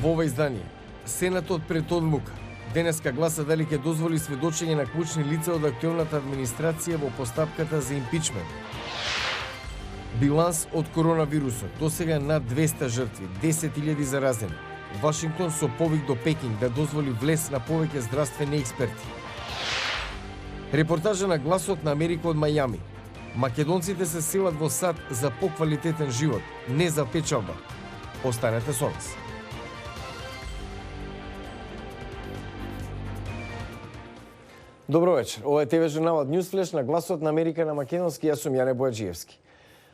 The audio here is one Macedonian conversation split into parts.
Во ова издание, Сенатот пред одлука. Денеска гласа дали ќе дозволи сведочење на клучни лица од актуелната администрација во постапката за импичмент. Биланс од коронавирусот. Досега над 200 жртви, 10.000 заразени. Вашингтон со повик до Пекинг да дозволи влез на повеќе здравствени експерти. Репортажа на Гласот на Америка од Мајами. Македонците се селат во САД за поквалитетен живот, не за печалба. Останете со нас. Добро вечер. Ова е ТВ журналот Ньюсфлеш на Гласот на Америка на македонски. Јас сум Јане Бојаджиевски.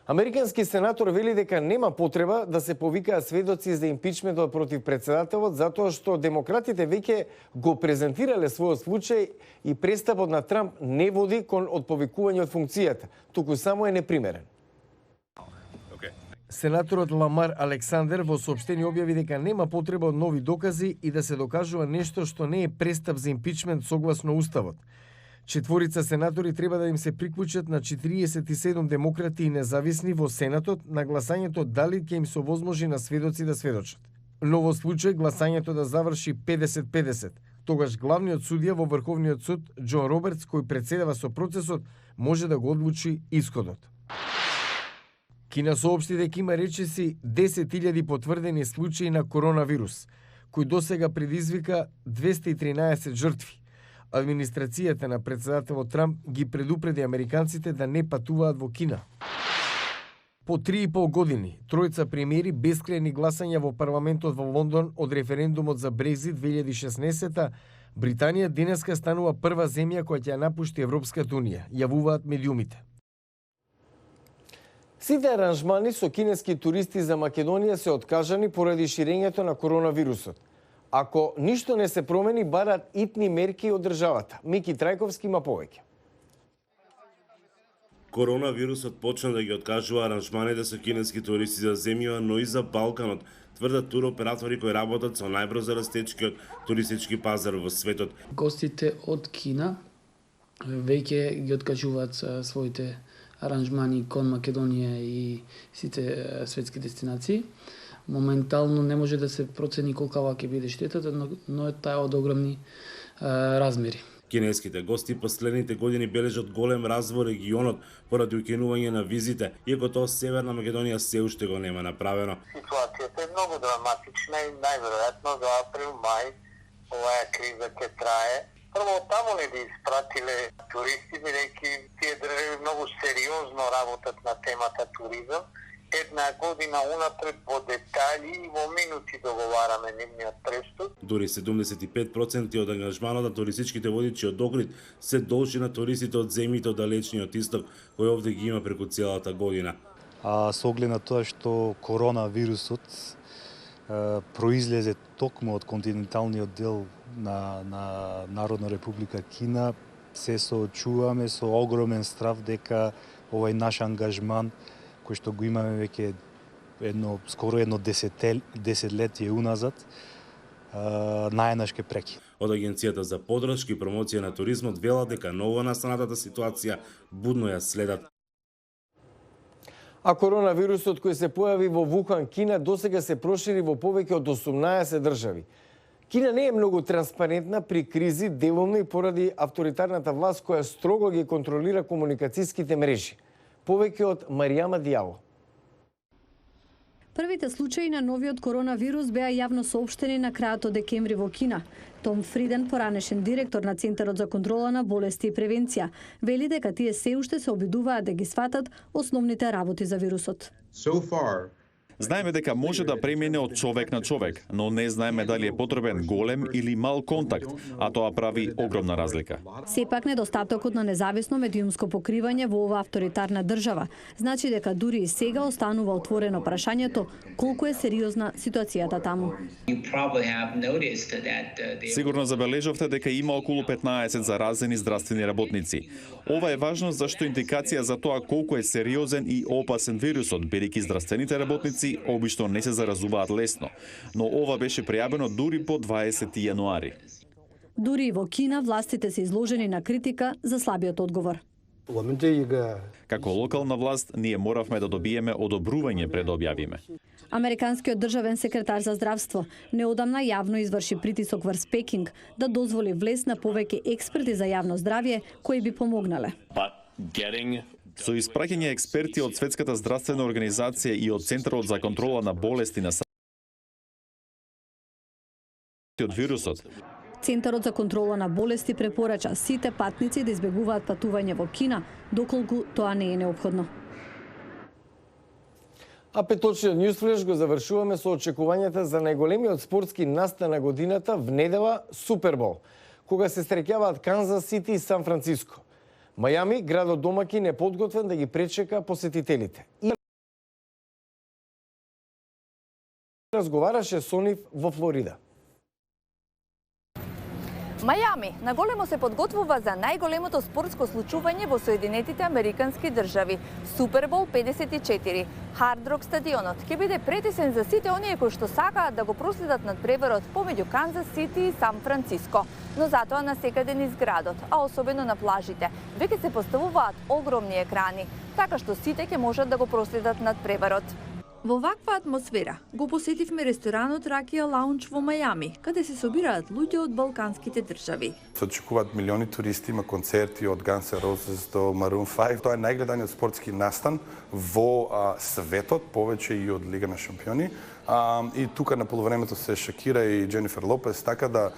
Американски сенатор вели дека нема потреба да се повикаат сведоци за импичментот против председателот, затоа што демократите веќе го презентирале својот случај и престапот на Трамп не води кон отповикување од функцијата, туку само е непримерен. Сенаторот Ламар Александер во соопштение објави дека нема потреба од нови докази и да се докажува нешто што не е престап за импичмент согласно Уставот. Четворица сенатори треба да им се приклучат на 47 демократи и независни во Сенатот на гласањето дали ќе им се овозможи на сведоци да сведочат. Но во случај гласањето да заврши 50-50, тогаш главниот судија во Врховниот суд Џон Робертс, кој председава со процесот, може да го одлучи исходот. Кина соопшти дека има речиси 10.000 потврдени случаи на коронавирус, кој досега предизвика 213 жртви. Администрацијата на председателот Трамп ги предупреди американците да не патуваат во Кина. По 3,5 години, тројца премиери бескрајни гласања во парламентот во Лондон од референдумот за Брекзит 2016, Британија денеска станува прва земја која ќе ја напушти Европската унија, јавуваат медиумите. Сите аранжмани со кинески туристи за Македонија се откажани поради ширењето на коронавирусот. Ако ништо не се промени, барат итни мерки од државата. Мики Трајковски има повеќе. Коронавирусот почна да ги откажува аранжманите со кинески туристи за земјава, но и за Балканот, тврдат туроператори кои работат со најбрзо растечкиот туристички пазар во светот. Гостите од Кина веќе ги откажуваат своите аранжмани кон Македонија и сите светски дестинации. Моментално не може да се процени колкава ќе биде штетата, но е таа од огромни размери. Кинеските гости последните години бележат голем развој во регионот поради укинување на визите, иако тоа Северна Македонија се уште го нема направено. Ситуацијата е многу драматична и најверојатно до април-мај оваа криза ќе трае. Прво таму не би испратиле туристи, бидејќи тие држави многу сериозно работат на темата туризам. Една година унапред во детали и во минути договараме нивниот преступ. Дури 75% од ангажманот на туристичките водичи од Охрид се должи на туристите од земјите од далечниот исток, кој овде ги има преку целата година. Со оглед на тоа што коронавирусот произлезе токму од континенталниот дел на Народна република Кина, се соочуваме со огромен страв дека овој наш ангажман кој што го имаме веќе скоро едно десетлетие уназад, најнаш ке преки. Од Агенцијата за поддршка и промоција на туризмот вела дека ново настанатата ситуација будно ја следат. А коронавирусот кој се појави во Вухан, Кина, досега се прошири во повеќе од 18 држави. Кина не е многу транспарентна при кризи, деломно и поради авторитарната власт која строго ги контролира комуникацијските мрежи. Повеќе од Маријама Дијало. Првите случаи на новиот коронавирус беа јавно соопштени на крајот од декември во Кина. Том Фриден, поранешен директор на Центарот за контрола на болести и превенција, вели дека тие се уште се обидуваат да ги сватат основните работи за вирусот. Знаеме дека може да премине од човек на човек, но не знаеме дали е потребен голем или мал контакт, а тоа прави огромна разлика. Сепак недостатокот на независно медиумско покривање во оваа авторитарна држава значи дека дури и сега останува отворено прашањето колку е сериозна ситуацијата таму. Сигурно забележавте дека има околу 15 заразени здравствени работници. Ова е важно зашто индикација за тоа колку е сериозен и опасен вирусот, бидејќи здравствените работници обично не се заразуваат лесно, но ова беше пријавено дури по 20 јануари. Дури и во Кина властите се изложени на критика за слабиот одговор. Како локална власт, ние моравме да добиеме одобрување пред да објавиме. Американскиот државен секретар за здравство неодамна јавно изврши притисок врз Пекинг да дозволи влез на повеќе експерти за јавно здравје кои би помогнале. Со испраќање експерти од Светската здравствена организација и од Центарот за контрола на болести на од вирусот, Центарот за контрола на болести препорача сите патници да избегуваат патување во Кина, доколку тоа не е неопходно. А петочниот Newsflash го завршуваме со очекувањата за најголемиот спортски настан на годината в недела Супербол, кога се среќаваат Канзас Сити и Сан Франциско. Мајами, градот домакин, е подготвен да ги пречека посетителите. И разговараше со нив во Флорида. Мајами наголемо се подготвува за најголемото спортско случување во Соединетите Американски држави – Супербол 54. Хард Рок стадионот ќе биде претесен за сите оние кои што сакаат да го проследат надпреварот помеѓу Канзас Сити и Сан Франциско. Но затоа насекаде низ градот, а особено на плажите, веќе се поставуваат огромни екрани, така што сите ќе можат да го проследат надпреварот. Во ваква атмосфера го посетивме ресторанот Ракија Лаунж во Мајами, каде се собираат луѓе од балканските држави. Се очекуваат милиони туристи, има концерти од Guns N' Roses до Maroon 5. Тоа е најгледаниот спортски настан во светот, повеќе и од Лига на шампиони. И тука на полувремето се Шакира и Дженифер Лопес, така да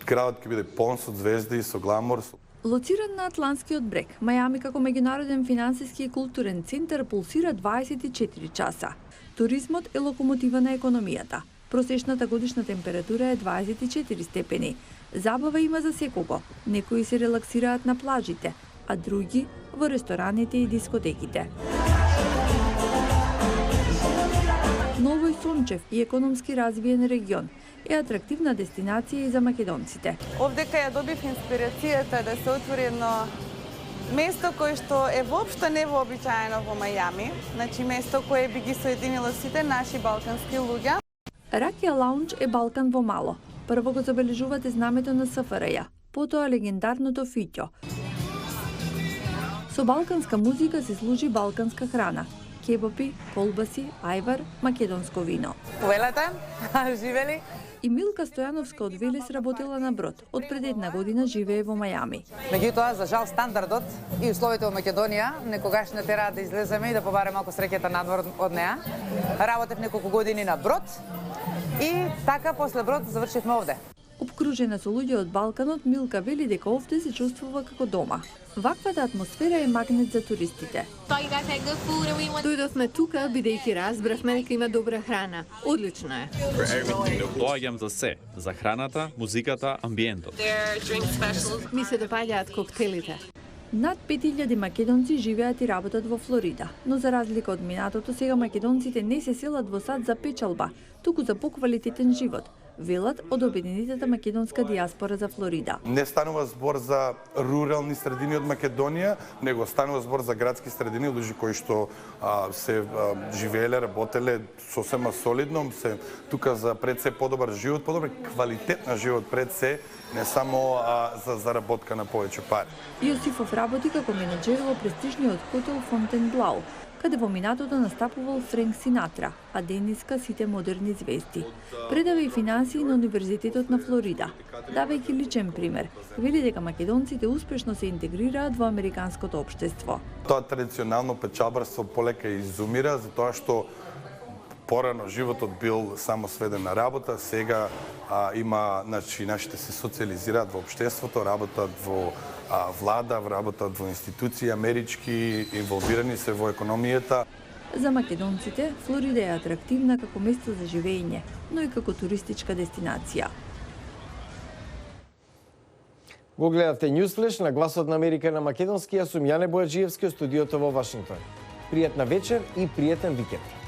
градот ќе биде полн со звезди, со гламур. Лоциран на Атлантскиот брег, Мајами како меѓународен финансиски и културен центар пулсира 24 часа. Туризмот е локомотива на економијата. Просечната годишна температура е 24 степени. Забава има за секого. Некои се релаксираат на плажите, а други во рестораните и дискотеките. Новој сончев и економски развиен регион е атрактивна дестинација и за македонците. Овдека ја добив инспирацијата да се отвори едно место кое што е воопшто невообичаено во Мајами, значи место кое би ги соединило сите наши балкански луѓе. Ракија Лаунж е Балкан во мало. Прво го забележувате знамето на СФРЈ, потоа легендарното фиќо. Со балканска музика се служи балканска храна. Кебапи, колбаси, ајвар, македонско вино. Повелете, живели? И Милка Стојановска од Велес работела на брод. Од пред една година живее во Мајами. Меѓутоа, за жал, стандардот и условите во Македонија некогаш не тераат да излеземе и да побареме малку среќата надвор од неа. Работев неколку години на брод и така после брод завршивме овде. Обкружена со луѓе од Балканот, Милка вели дека овде се чувствува како дома. Ваквата атмосфера е магнет за туристите. Дојдовме тука бидејќи разбравме дека има добра храна. Одлично е. Доаѓам за се, за храната, музиката, амбиентот. Ми се допаѓаат коктелите. Над 5000 македонци живеат и работат во Флорида, но за разлика од минатото, сега македонците не се селат во САД за печалба, туку за поквалитетен живот, велат од Обединетата македонска диаспора за Флорида. Не станува збор за рурални средини од Македонија, него станува збор за градски средини, луѓе кои што се живееле, работеле сосема солидно, се тука за пред се подобар живот, подобар квалитет на живот пред се, не само за заработка на повеќе пари. Јосифов работи како менеджер во престижниот хотел Фонтенблау, каде во минатото настапувал Френк Синатра, а денеска сите модерни звезди. Предава и финансии на Универзитетот на Флорида. Давајќи личен пример, вели дека македонците успешно се интегрираат во американското општество. Тоа традиционално печалбарство полека изумира, затоа што порано животот бил само сведен на работа, сега има, значи, нашите се социализираат во општеството, работат во влада, работат во институции амерички, инволвирани се во економијата. За македонците, Флорида е атрактивна како место за живење, но и како туристичка дестинација. Го гледавте Newsflash на Гласот на Америка на македонски. Јас сум Јане Бојаджиевски од студиото во Вашингтон. Пријатна вечер и пријатен викенд.